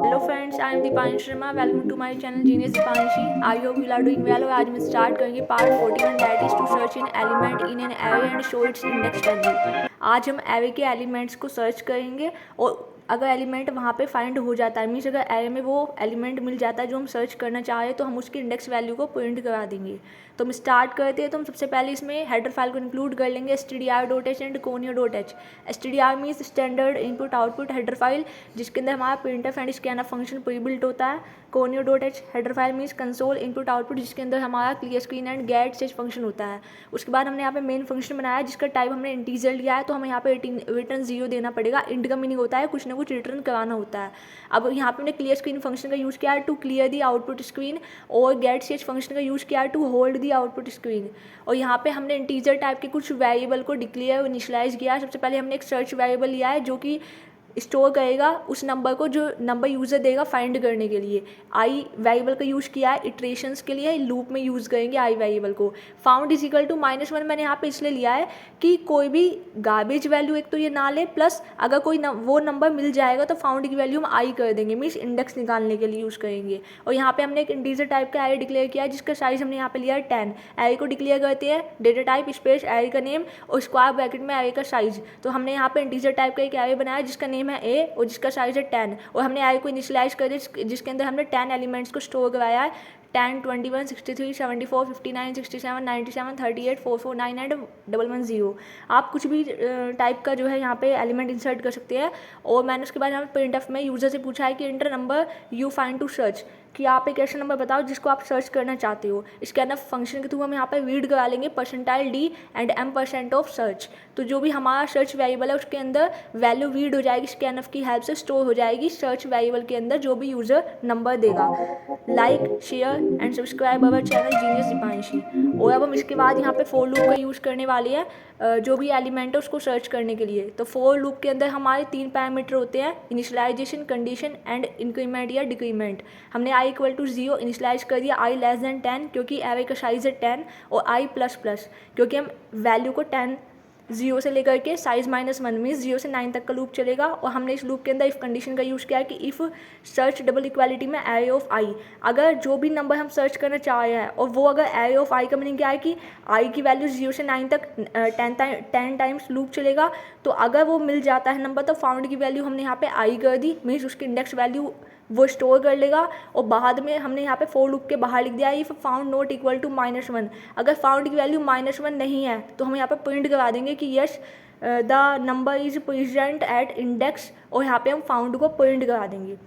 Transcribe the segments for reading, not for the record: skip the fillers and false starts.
Hello friends, I am Deepanshi Sharma. Welcome to my channel genius Deepanshi. I hope you are doing well. और आज हम start करेंगे part 41, that is to search in element in an array and show its index value. आज हम array के elements को search करेंगे और अगर एलिमेंट वहाँ पे फाइंड हो जाता है, मीन्स अगर एरे में वो एलिमेंट मिल जाता है जो हम सर्च करना चाह रहे हैं, तो हम उसकी इंडेक्स वैल्यू को प्रिंट करा देंगे। तो हम स्टार्ट करते हैं। तो हम सबसे पहले इसमें हेडर फाइल को इंक्लूड कर लेंगे stdr.h and conio.h। stdr means standard input output header file, जिसके अंदर हमारा printf and scanf function prebuilt होता है। conio.h header file means console input output, जिसके अंदर हमारा clear screen and get stage function होता है। उसके बाद हमने यहाँ पे मेन फंक्शन बनाया जिसका टाइप हमने इंटीजर लिया है, तो हमें यहाँ पे रिटर्न 0 देना पड़ेगा। इंट का मीनिंग होता है कुछ ना कुछ रिटर्न कराना होता है। अब यहाँ पे हमने क्लियर स्क्रीन फंक्शन का यूज़ किया है to clear the output screen, और गेट स्टेज फंक्शन का यूज़ किया है to hold the output screen. और यहाँ पे हमने इंटीजर टाइप के कुछ वेरिएबल को डिक्लेयर और इनिशियलाइज किया है। सबसे पहले हमने एक सर्च वेरिएबल लिया है जो कि स्टोर करेगा उस नंबर को जो नंबर यूज़र देगा फाइंड करने के लिए। आई वेरिएबल का यूज़ किया है इटरेशंस के लिए, लूप में यूज़ करेंगे आई वेरिएबल को। फाउंड इज इक्वल टू -1 मैंने यहाँ पे इसलिए लिया है कि कोई भी गार्बेज वैल्यू एक तो ये ना ले, प्लस अगर कोई वो नंबर मिल जाएगा तो फाउंड की वैल्यू हम आई कर देंगे, मीन्स इंडेक्स निकालने के लिए यूज़ करेंगे। और यहाँ पे हमने एक इंटीजर टाइप का एरे डिक्लेयर किया है जिसका साइज हमने यहाँ पे लिया है 10। एरे को डिक्लेयर करते हैं डेटा टाइप स्पेस एरे का नेम और स्क्वायर ब्रैकेट में एरे का साइज। तो हमने यहाँ पे इंटीजर टाइप का एक एरे बनाया जिसका नेम है ए और जिसका साइज है 10। और हमने एरे को इनिशियलाइज कर दिया जिसके अंदर हमने 10 एलिमेंट्स को स्टोर कराया है। 10, 21, 63, 74, 59, 67, 97, 38, 449 एंड 110। आप कुछ भी टाइप का जो है यहाँ पे एलिमेंट इंसर्ट कर सकते हैं। और मैंने उसके बाद यहाँ printf में यूज़र से पूछा है कि enter number you find to search, कि आप एक ऐसा नंबर बताओ जिसको आप सर्च करना चाहते हो। स्कैनफ फंक्शन के थ्रू हम यहाँ पे रीड करा लेंगे %d and m% of search. तो जो भी हमारा सर्च वेरिएबल है उसके अंदर वैल्यू रीड हो जाएगी, स्कैनफ की हेल्प से स्टोर हो जाएगी सर्च वेरिएबल के अंदर जो भी यूज़र नंबर देगा। Like, share and subscribe our channel genius Deepanshi. और अब हम इसके बाद यहाँ पे फॉर लूप का यूज़ करने वाले हैं जो भी एलिमेंट है उसको सर्च करने के लिए। तो फॉर लूप के अंदर हमारे 3 पैरामीटर होते हैं, इनिशियलाइजेशन, कंडीशन एंड इंक्रीमेंट या डिक्रीमेंट। हमने i = 0 इनिशियलाइज कर दिया, i < 10 क्योंकि एरे का साइज है 10, और i++ क्योंकि हम वैल्यू को 10 0 से लेकर के साइज -1 मीन्स 0 से 9 तक का लूप चलेगा। और हमने इस लूप के अंदर इफ़ कंडीशन का यूज़ किया है कि इफ़ सर्च डबल इक्वालिटी में एरे ऑफ आई, अगर जो भी नंबर हम सर्च करना चाह रहे हैं और वो अगर एरे ऑफ आई का मीनिंग क्या है कि आई की वैल्यू 0 से 9 तक 10 टाइम्स लूप चलेगा, तो अगर वो मिल जाता है नंबर तो फाउंड की वैल्यू हमने यहाँ पे आई कर दी, मीन्स उसकी इंडेक्स वैल्यू वो स्टोर कर लेगा। और बाद में हमने यहाँ पे फॉर लूप के बाहर लिख दिया if found not equal to -1। अगर फाउंड की वैल्यू -1 नहीं है तो हम यहाँ पे प्रिंट करा देंगे कि yes the number is present at index, और यहाँ पे हम फाउंड को प्रिंट करा देंगे।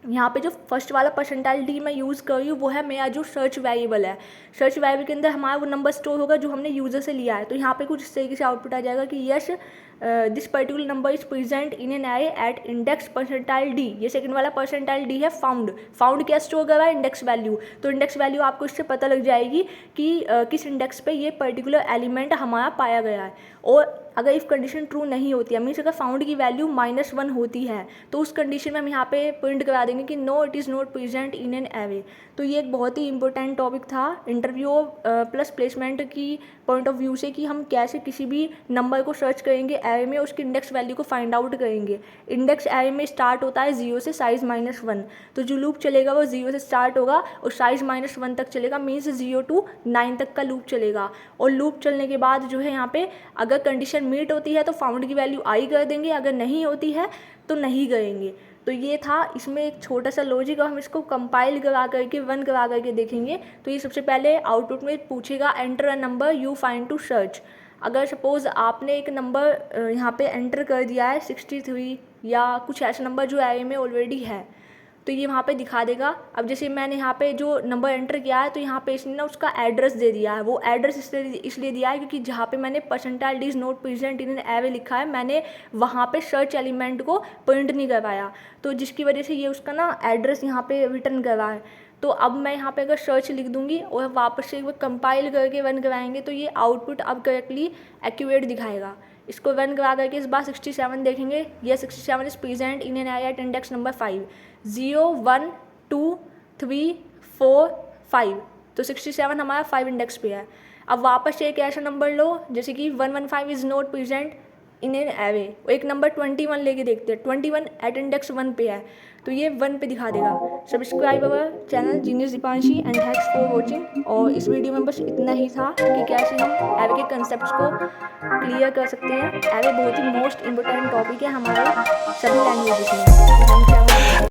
यहाँ पे जो फर्स्ट वाला % मैं यूज़ कर रही हूँ वो है मेरा जो सर्च वेरिएबल है। सर्च वेरिएबल के अंदर हमारा वो नंबर स्टोर होगा जो हमने यूज़र से लिया है। तो यहाँ पे कुछ इस तरीके से आउटपुट आ जाएगा कि yes this particular number is present in an array at index %d। ये सेकंड वाला %d है फाउंड। फाउंड क्या स्टोर कर रहा है? Index value. तो इंडेक्स वैल्यू आपको इससे पता लग जाएगी कि किस इंडेक्स पे ये पर्टिकुलर एलिमेंट हमारा पाया गया है। और अगर इफ़ कंडीशन ट्रू नहीं होती है, मीन्स अगर फाउंड की वैल्यू -1 होती है, तो उस कंडीशन में हम यहाँ पे प्रिंट करा देंगे कि no it is not present in an array. तो ये एक बहुत ही इंपॉर्टेंट टॉपिक था इंटरव्यू प्लस प्लेसमेंट की पॉइंट ऑफ व्यू से, कि हम कैसे किसी भी नंबर को सर्च करेंगे एरे में, उसकी इंडेक्स वैल्यू को फाइंड आउट करेंगे। इंडेक्स एरे में स्टार्ट होता है 0 से साइज -1, तो जो लूप चलेगा वो 0 से स्टार्ट होगा और साइज -1 तक चलेगा, मीन्स 0 to 9 तक का लूप चलेगा। और लूप चलने के बाद जो है यहाँ पे अगर कंडीशन मीट होती है तो फाउंड की वैल्यू आई कर देंगे, अगर नहीं होती है तो नहीं करेंगे। तो ये था इसमें एक छोटा सा लॉजिक, और हम इसको कंपाइल करा करके रन करा करके देखेंगे। तो ये सबसे पहले आउटपुट में पूछेगा enter a number you find to search. अगर सपोज़ आपने एक नंबर यहाँ पे एंटर कर दिया है 63 या कुछ ऐसा नंबर जो एरे में ऑलरेडी है, तो ये वहाँ पे दिखा देगा। अब जैसे मैंने यहाँ पे जो नंबर एंटर किया है तो यहाँ पे इसने ना उसका एड्रेस दे दिया है। वो एड्रेस इसलिए दिया है क्योंकि जहाँ पे मैंने % is not present in an array लिखा है, मैंने वहाँ पे सर्च एलिमेंट को प्रिंट नहीं करवाया, तो जिसकी वजह से ये उसका ना एड्रेस यहाँ पे रिटर्न कर रहा है। तो अब मैं यहाँ पे अगर सर्च लिख दूँगी और वापस से वो कंपाइल करके रन कराएंगे तो ये आउटपुट अब करेक्टली एक्यूरेट दिखाएगा। इसको रन करा करके इस बार 67 देखेंगे, ये 67 is present in an array at index number 5, 0, 1, 2, 3, 4, 5। तो 67 हमारा 5 इंडेक्स पे है। अब वापस से एक ऐसा नंबर लो जैसे कि 115 is not present, in any way. एक नंबर 21 लेके देखते हैं, 21 एट इंडेक्स 1 पे है, तो ये 1 पे दिखा देगा। Subscribe our channel genius Deepanshi and thanks for watching. और इस वीडियो में बस इतना ही था कि कैसे हम एवे के कंसेप्ट को क्लियर कर सकते हैं। एवे बहुत ही मोस्ट इम्पोर्टेंट टॉपिक है हमारे सभी लैंग्वेजेस में।